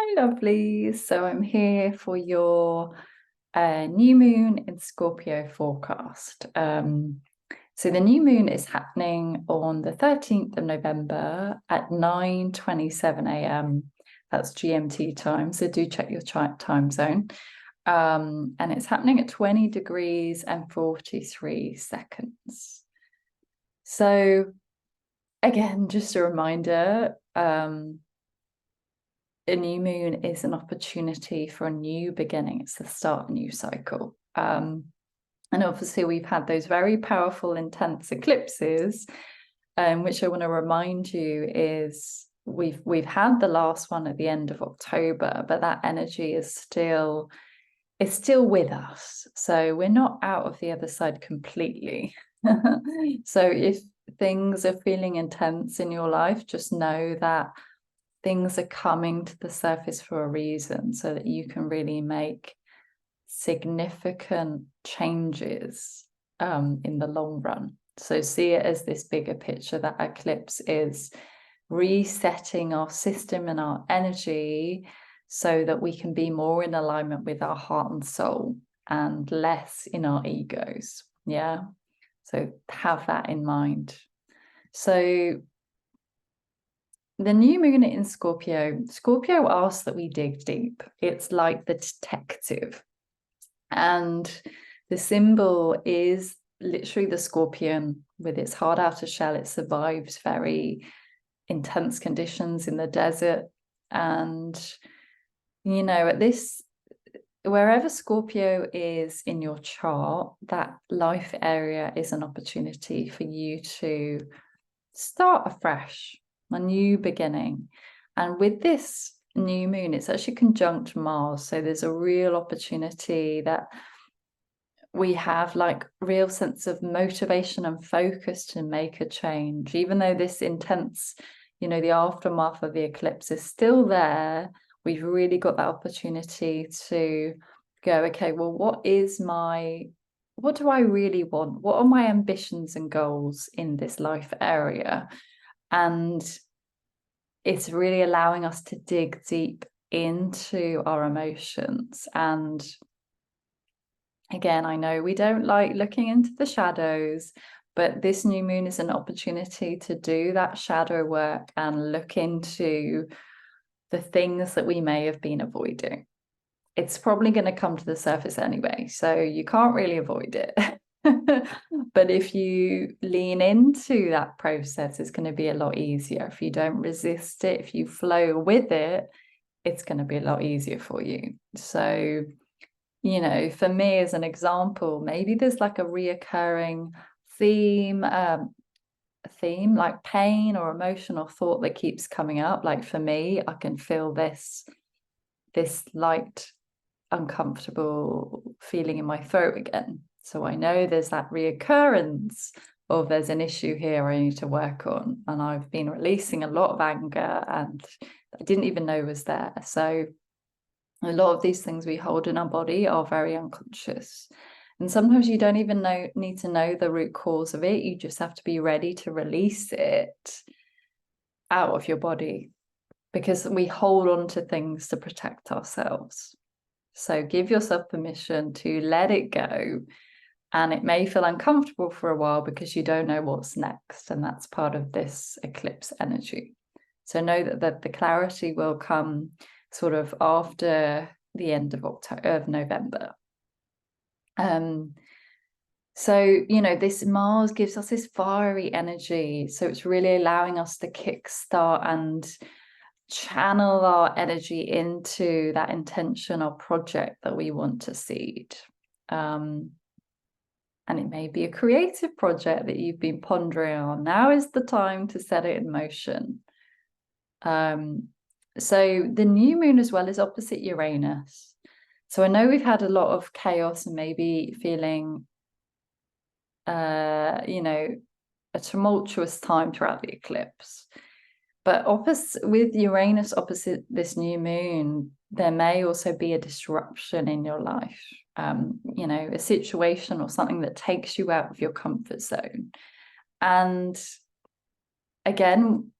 Hi, lovely. So I'm here for your new moon in Scorpio forecast. So the new moon is happening on the 13th of November at 9:27 a.m. That's GMT time. So do check your time zone. And it's happening at 20 degrees and 43 seconds. So again, just a reminder, a new moon is an opportunity for a new beginning. It's the start of a new cycle. And obviously we've had those very powerful, intense eclipses, which I want to remind you is we've had the last one at the end of October, but that energy is still with us. So we're not out of the other side completely. So if things are feeling intense in your life, just know that things are coming to the surface for a reason so that you can really make significant changes in the long run. So see it as this bigger picture, that eclipse is resetting our system and our energy so that we can be more in alignment with our heart and soul and less in our egos. Yeah. So have that in mind. So the new moon in Scorpio asks that we dig deep. It's like the detective. And the symbol is literally the scorpion with its hard outer shell. It survives very intense conditions in the desert. And, you know, wherever Scorpio is in your chart, that life area is an opportunity for you to start afresh, a new beginning. And with this new moon, it's actually conjunct Mars. So there's a real opportunity that we have, like real sense of motivation and focus to make a change, even though this intense, the aftermath of the eclipse is still there. We've really got that opportunity to go, okay, well, what do I really want? What are my ambitions and goals in this life area? And it's really allowing us to dig deep into our emotions. And again, I know we don't like looking into the shadows, but this new moon is an opportunity to do that shadow work and look into the things that we may have been avoiding. It's probably going to come to the surface anyway, so you can't really avoid it. But if you lean into that process, it's going to be a lot easier. If you don't resist it, if you flow with it, it's going to be a lot easier for you. So, for me as an example, maybe there's like a reoccurring theme like pain or emotion or thought that keeps coming up. Like for me, I can feel this light uncomfortable feeling in my throat again. So I know there's that reoccurrence of there's an issue here I need to work on. And I've been releasing a lot of anger and I didn't even know was there. So a lot of these things we hold in our body are very unconscious. And sometimes you don't even need to know the root cause of it. You just have to be ready to release it out of your body, because we hold on to things to protect ourselves. So give yourself permission to let it go. And it may feel uncomfortable for a while because you don't know what's next. And that's part of this eclipse energy. So know that the clarity will come sort of after the end of November. So, this Mars gives us this fiery energy. So it's really allowing us to kickstart and channel our energy into that intention or project that we want to seed. And it may be a creative project that you've been pondering on. Now is the time to set it in motion. So the new moon as well is opposite Uranus. So I know we've had a lot of chaos and maybe feeling, a tumultuous time throughout the eclipse. But with Uranus opposite this new moon, there may also be a disruption in your life, a situation or something that takes you out of your comfort zone. And again,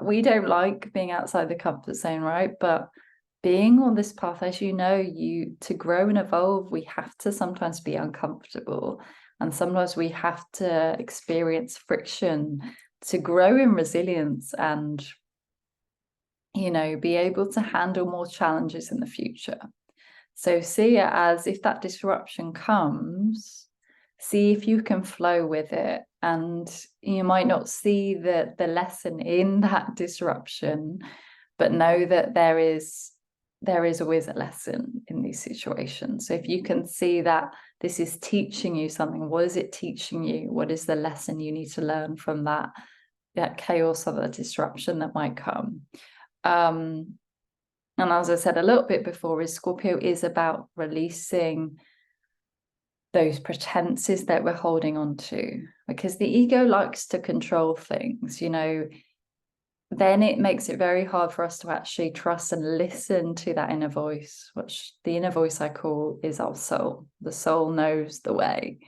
we don't like being outside the comfort zone, right? But being on this path, as you know, to grow and evolve, we have to sometimes be uncomfortable, and sometimes we have to experience friction to grow in resilience and, you know, be able to handle more challenges in the future. So see it as, if that disruption comes, see if you can flow with it. And you might not see the lesson in that disruption, but know that there is always a lesson in these situations. So if you can see that this is teaching you something, what is it teaching you? What is the lesson you need to learn from that chaos or the disruption that might come? And as I said a little bit before, is Scorpio is about releasing those pretenses that we're holding on to, because the ego likes to control things, you know. Then it makes it very hard for us to actually trust and listen to that inner voice, which the inner voice I call is our soul. The soul knows the way.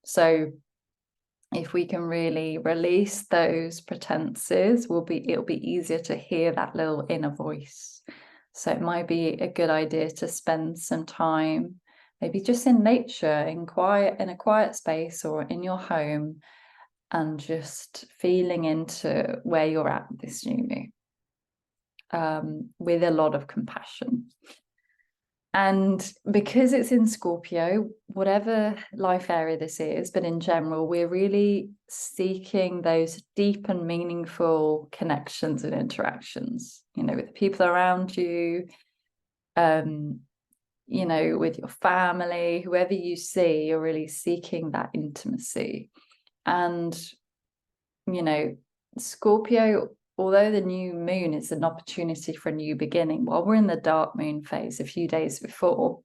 So if we can really release those pretenses, it'll be easier to hear that little inner voice. So it might be a good idea to spend some time, maybe just in nature, in a quiet space, or in your home, and just feeling into where you're at with this new moon, with a lot of compassion. And because it's in Scorpio, whatever life area this is, but in general, we're really seeking those deep and meaningful connections and interactions, you know, with the people around you, you know, with your family, whoever you see, you're really seeking that intimacy. And, you know, Scorpio, although the new moon is an opportunity for a new beginning, while we're in the dark moon phase a few days before,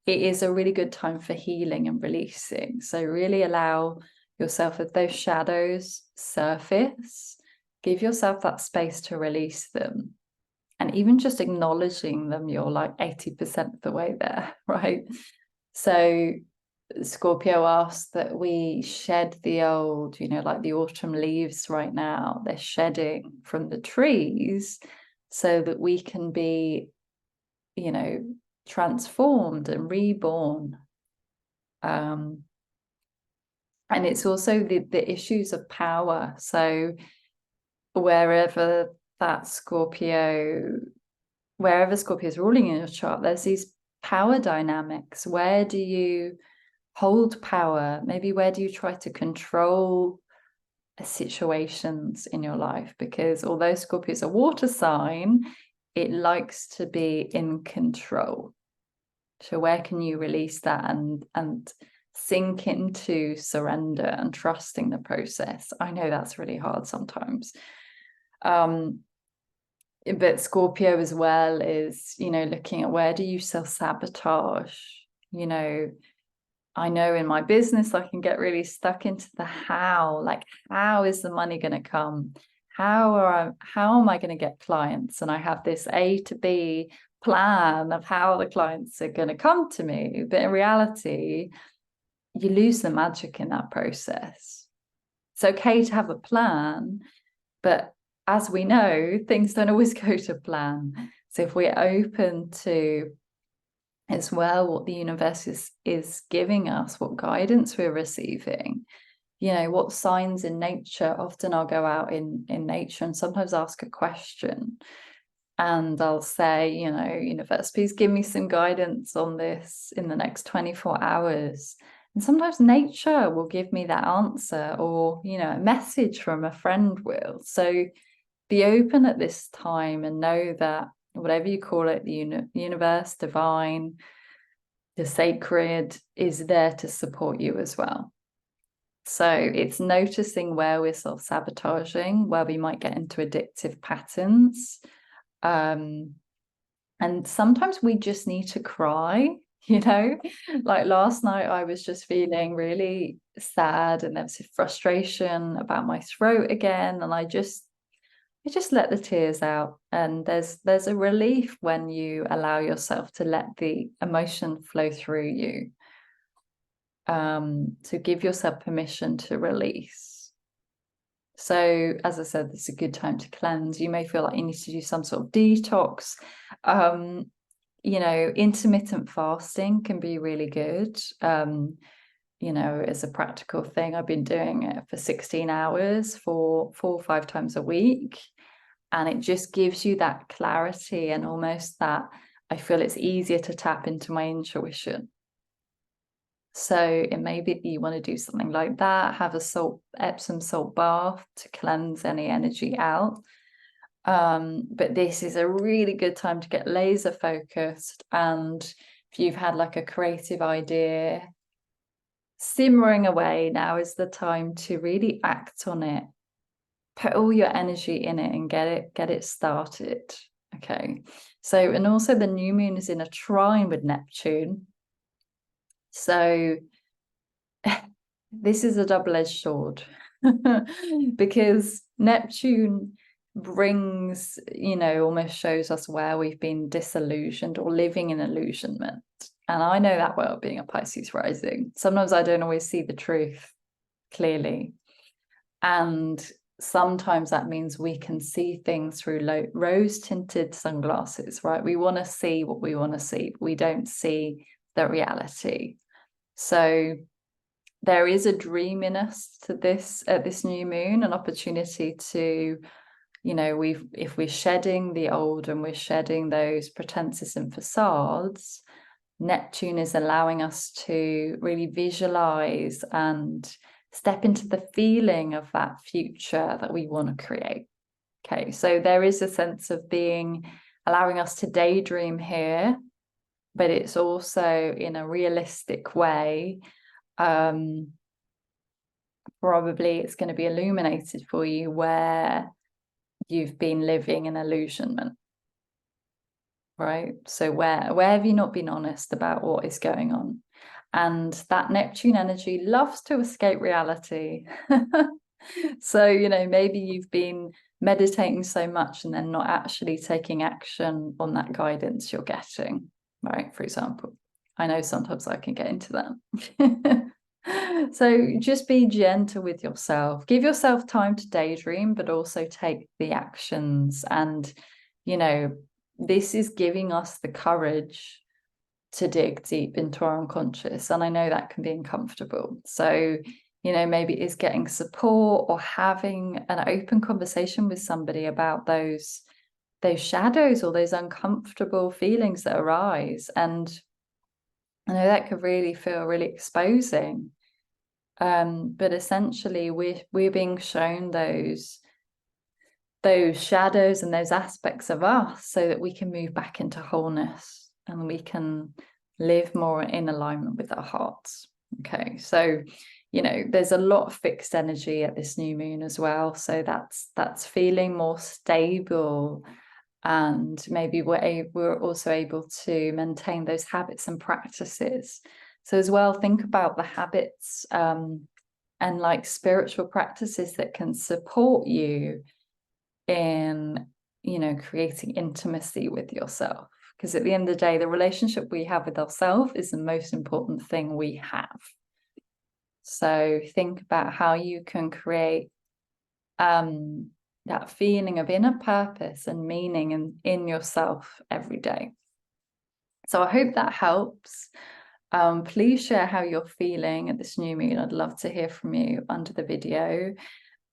it is a really good time for healing and releasing. So really allow yourself, if those shadows surface, give yourself that space to release them. And even just acknowledging them, you're like 80% of the way there, right? So Scorpio asks that we shed the old, you know, like the autumn leaves right now, they're shedding from the trees so that we can be, you know, transformed and reborn. And it's also the issues of power. So wherever Scorpio is ruling in your chart, there's these power dynamics. Where do you hold power? Maybe where do you try to control situations in your life? Because although Scorpio is a water sign, it likes to be in control. So where can you release that and sink into surrender and trusting the process? I know that's really hard sometimes. But Scorpio as well is, you know, looking at where do you self-sabotage? You know, I know in my business, I can get really stuck into the how, like, how is the money going to come? How am I going to get clients? And I have this A to B plan of how the clients are going to come to me. But in reality, you lose the magic in that process. It's okay to have a plan, but as we know, things don't always go to plan. So if we're open to as well what the universe is giving us, what guidance we're receiving, you know, what signs in nature. Often I'll go out in nature and sometimes ask a question, and I'll say, you know, universe, please give me some guidance on this in the next 24 hours. And sometimes nature will give me that answer, or, you know, a message from a friend will. So be open at this time and know that whatever you call it, the universe, divine, the sacred, is there to support you as well. So it's noticing where we're self-sabotaging, where we might get into addictive patterns. And sometimes we just need to cry, you know, like last night I was just feeling really sad and there was frustration about my throat again, and I just let the tears out. And there's a relief when you allow yourself to let the emotion flow through you, to give yourself permission to release. So as I said, this is a good time to cleanse. You may feel like you need to do some sort of detox. You know, intermittent fasting can be really good. You know, as a practical thing, I've been doing it for 16 hours for 4 or 5 times a week. And it just gives you that clarity and almost that I feel it's easier to tap into my intuition. So it may be that you want to do something like that, have a Epsom salt bath to cleanse any energy out. But this is a really good time to get laser focused. And if you've had like a creative idea simmering away, now is the time to really act on it. Put all your energy in it and get it started. Okay. So, and also the new moon is in a trine with Neptune. So this is a double-edged sword because Neptune brings, you know, almost shows us where we've been disillusioned or living in illusionment. And I know that well, being a Pisces rising. Sometimes I don't always see the truth clearly. And sometimes that means we can see things through rose-tinted sunglasses, right? We want to see what we want to see, but we don't see the reality. So there is a dreaminess to this at this new moon, an opportunity to, you know, if we're shedding the old and we're shedding those pretenses and facades, Neptune is allowing us to really visualize and step into the feeling of that future that we want to create. Okay, so there is a sense of allowing us to daydream here, but it's also in a realistic way. Probably it's going to be illuminated for you where you've been living in illusionment, right? So where have you not been honest about what is going on? And that Neptune energy loves to escape reality. So, you know, maybe you've been meditating so much and then not actually taking action on that guidance you're getting, right? For example, I know sometimes I can get into that. So just be gentle with yourself. Give yourself time to daydream, but also take the actions. And, you know, this is giving us the courage to dig deep into our unconscious. And I know that can be uncomfortable. So, you know, maybe it's getting support or having an open conversation with somebody about those shadows or those uncomfortable feelings that arise. And I know that could really feel really exposing. But essentially we're being shown those shadows and those aspects of us so that we can move back into wholeness and we can live more in alignment with our hearts. Okay, so, you know, there's a lot of fixed energy at this new moon as well. So that's feeling more stable, and maybe we're also able to maintain those habits and practices. So as well, think about the habits and like spiritual practices that can support you in, you know, creating intimacy with yourself. Because at the end of the day, the relationship we have with ourselves is the most important thing we have. So think about how you can create that feeling of inner purpose and meaning in yourself every day. So I hope that helps. Please share how you're feeling at this new moon. I'd love to hear from you under the video.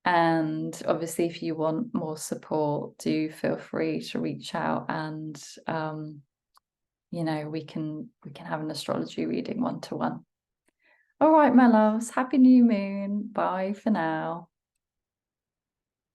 And obviously, if you want more support, do feel free to reach out, and you know, we can have an astrology reading 1-to-1. All right, my loves, happy new moon. Bye for now.